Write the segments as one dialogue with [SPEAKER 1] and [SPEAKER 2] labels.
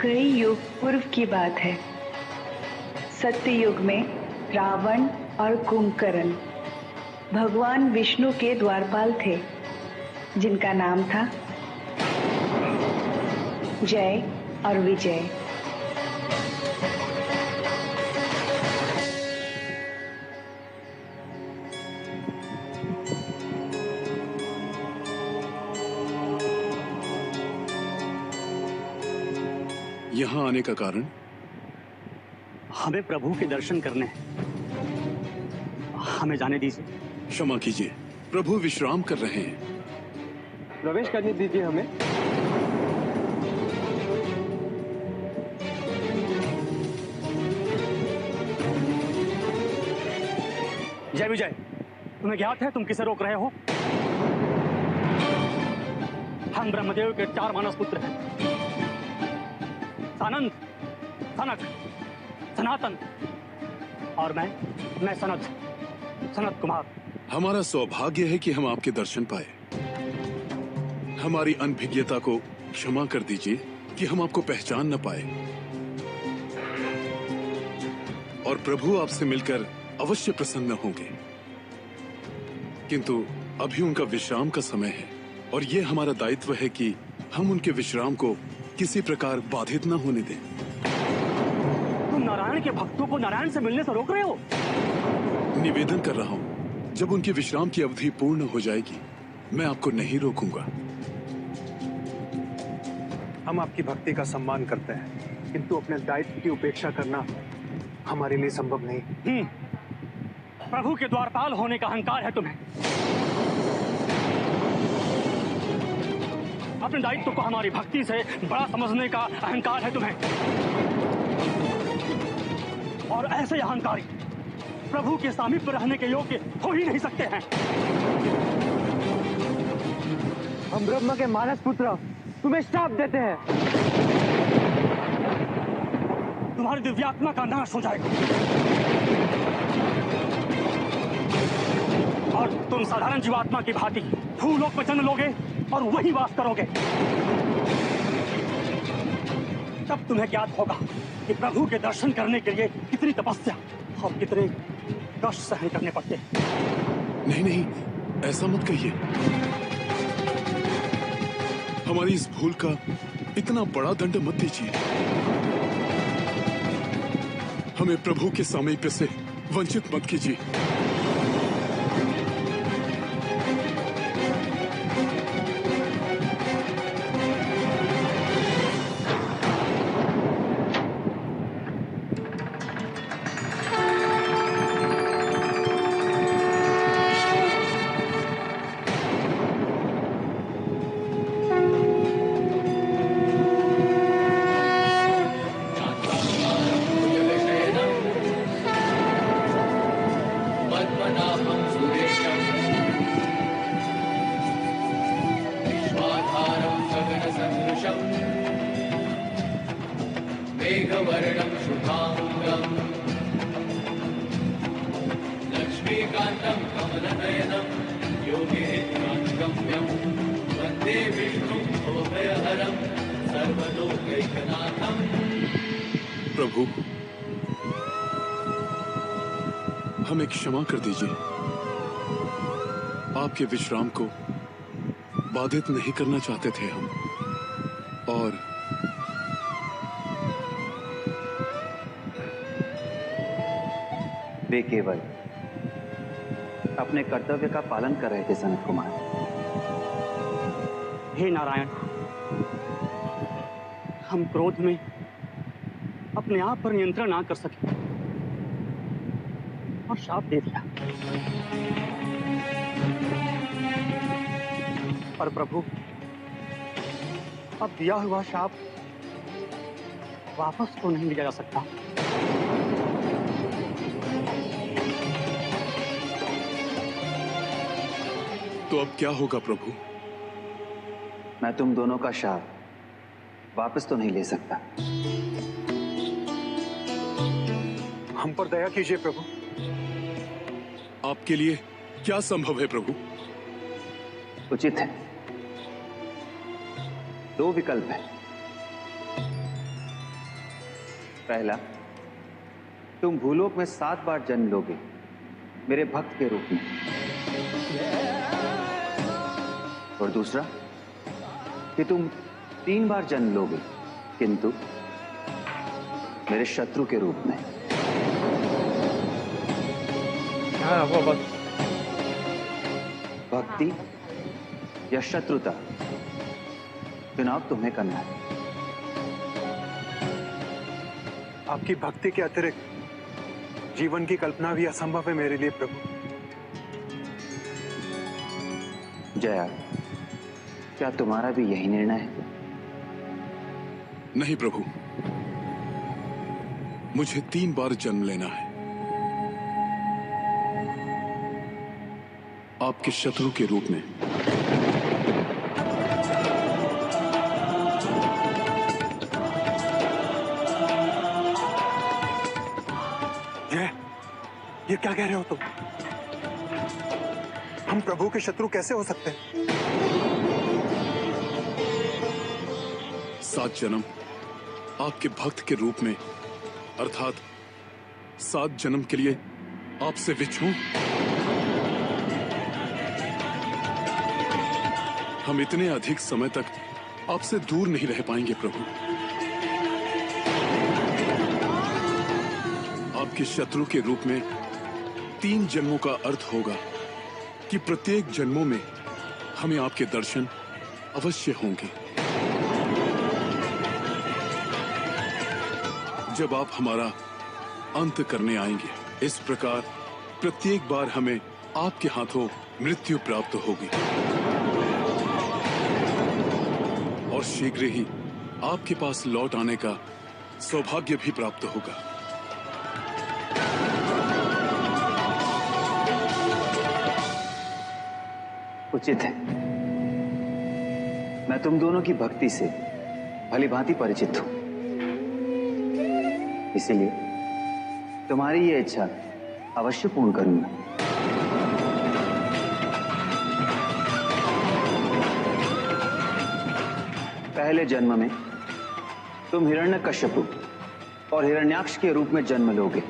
[SPEAKER 1] कई युग पूर्व की बात है। सत्य युग में रावण और कुंभकर्ण भगवान विष्णु के द्वारपाल थे, जिनका नाम था जय और विजय।
[SPEAKER 2] यहाँ आने का कारण?
[SPEAKER 3] हमें प्रभु के दर्शन करने हैं। हमें जाने दीजिए।
[SPEAKER 2] क्षमा कीजिए, प्रभु विश्राम कर रहे हैं।
[SPEAKER 4] प्रवेश करने दीजिए हमें।
[SPEAKER 3] जय विजय, तुम्हें ज्ञात है तुम किसे रोक रहे हो? हम ब्रह्मदेव के 4 मानस पुत्र हैं, सानंद, सनक, सनातन और मैं सनत कुमार।
[SPEAKER 2] हमारा सौभाग्य है कि हम आपके दर्शन पाए। हमारी अनभिज्ञता को क्षमा कर दीजिए कि हम आपको पहचान न पाए। और प्रभु आपसे मिलकर अवश्य प्रसन्न होंगे, किंतु अभी उनका विश्राम का समय है और ये हमारा दायित्व है कि हम उनके विश्राम को किसी प्रकार बाधित न होने दें।
[SPEAKER 3] तुम नारायण के भक्तों को नारायण से मिलने से रोक रहे हो?
[SPEAKER 2] निवेदन कर रहा हूं, जब उनके विश्राम की अवधि पूर्ण हो जाएगी, मैं आपको नहीं रोकूंगा।
[SPEAKER 4] हम आपकी भक्ति का सम्मान करते हैं, किंतु अपने दायित्व की उपेक्षा करना हमारे लिए संभव नहीं।
[SPEAKER 3] प्रभु के द्वारपाल होने का अहंकार है तुम्हें। अपने दायित्व को हमारी भक्ति से बड़ा समझने का अहंकार है तुम्हें। और ऐसे अहंकारी प्रभु के सामीप्य रहने के योग्य हो ही नहीं सकते हैं।
[SPEAKER 4] हम ब्रह्म के मानस पुत्र तुम्हें श्राप देते हैं।
[SPEAKER 3] तुम्हारी दिव्यात्मा का नाश हो जाएगा और तुम साधारण जीवात्मा की भांति भूलोक में जन्म लोगे और वहीं वास करोगे। तब तुम्हें ज्ञात होगा कि प्रभु के दर्शन करने के लिए कितनी तपस्या और कितने कष्ट सहन करने पड़ते हैं।
[SPEAKER 2] नहीं नहीं, ऐसा मत कहिए। हमारी इस भूल का इतना बड़ा दंड मत दीजिए। हमें प्रभु के सामीप्य से वंचित मत कीजिए। प्रभु, हमें क्षमा कर दीजिए। आपके विश्राम को बाधित नहीं करना चाहते थे हम, और
[SPEAKER 5] वे केवल अपने कर्तव्य का पालन कर रहे थे सनत कुमार।
[SPEAKER 3] हे नारायण, हम क्रोध में अपने आप पर नियंत्रण ना कर सके और शाप दे दिया। पर प्रभु, अब दिया हुआ शाप वापस तो नहीं लिया जा सकता।
[SPEAKER 2] तो अब क्या होगा प्रभु?
[SPEAKER 5] मैं तुम दोनों का शाप वापस तो नहीं ले सकता।
[SPEAKER 4] हम पर दया कीजिए प्रभु।
[SPEAKER 2] आपके लिए क्या संभव है प्रभु?
[SPEAKER 5] उचित है। 2 विकल्प है। पहला, तुम भूलोक में 7 बार जन्म लोगे मेरे भक्त के रूप में। और दूसरा कि तुम 3 बार जन्म लोगे, किंतु मेरे शत्रु के रूप में।
[SPEAKER 4] क्या हुआ बस?
[SPEAKER 5] भक्ति या शत्रुता, चुनाव तुम्हें करना है।
[SPEAKER 4] आपकी भक्ति के अतिरिक्त जीवन की कल्पना भी असंभव है मेरे लिए प्रभु।
[SPEAKER 5] जया, क्या तुम्हारा भी यही निर्णय है?
[SPEAKER 2] नहीं प्रभु, मुझे 3 बार जन्म लेना है, आपके शत्रु के रूप में।
[SPEAKER 4] ये क्या कह रहे हो तुम? हम प्रभु के शत्रु कैसे हो सकते हैं?
[SPEAKER 2] 7 जन्म आपके भक्त के रूप में, अर्थात 7 जन्म के लिए आपसे विछूं? हम इतने अधिक समय तक आपसे दूर नहीं रह पाएंगे प्रभु। आपके शत्रु के रूप में 3 जन्मों का अर्थ होगा कि प्रत्येक जन्मों में हमें आपके दर्शन अवश्य होंगे। जब आप हमारा अंत करने आएंगे, इस प्रकार प्रत्येक बार हमें आपके हाथों मृत्यु प्राप्त होगी और शीघ्र ही आपके पास लौट आने का सौभाग्य भी प्राप्त होगा।
[SPEAKER 5] उचित है। मैं तुम दोनों की भक्ति से भली भांति परिचित हूं, इसीलिए तुम्हारी ये इच्छा अवश्य पूर्ण करूंगा। पहले जन्म में तुम हिरण्यकश्यपु और हिरण्याक्ष के रूप में जन्म लोगे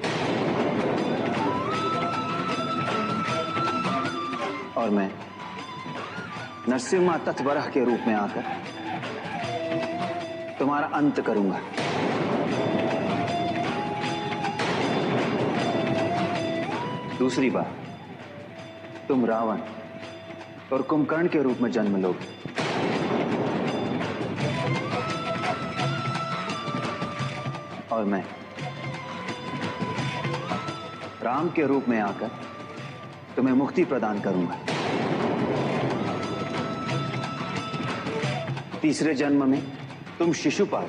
[SPEAKER 5] और मैं नरसिम्हा तत्वरह के रूप में आकर तुम्हारा अंत करूंगा। दूसरी बार तुम रावण और कुंभकर्ण के रूप में जन्म लोगे और मैं राम के रूप में आकर तुम्हें मुक्ति प्रदान करूंगा। तीसरे जन्म में तुम शिशुपाल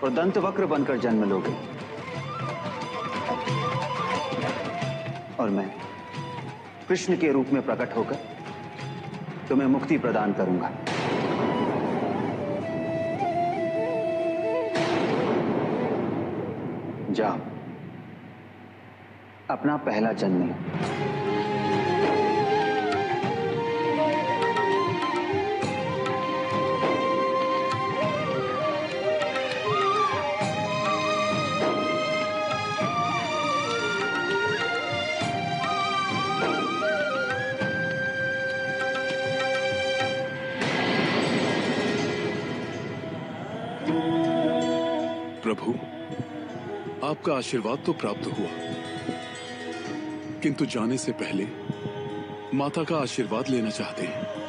[SPEAKER 5] और दंतवक्र बनकर जन्म लोगे और मैं कृष्ण के रूप में प्रकट होकर तुम्हें मुक्ति प्रदान करूंगा। जाओ, अपना पहला जन्म लो।
[SPEAKER 2] प्रभु, आपका आशीर्वाद तो प्राप्त हुआ, किंतु जाने से पहले माता का आशीर्वाद लेना चाहते हैं।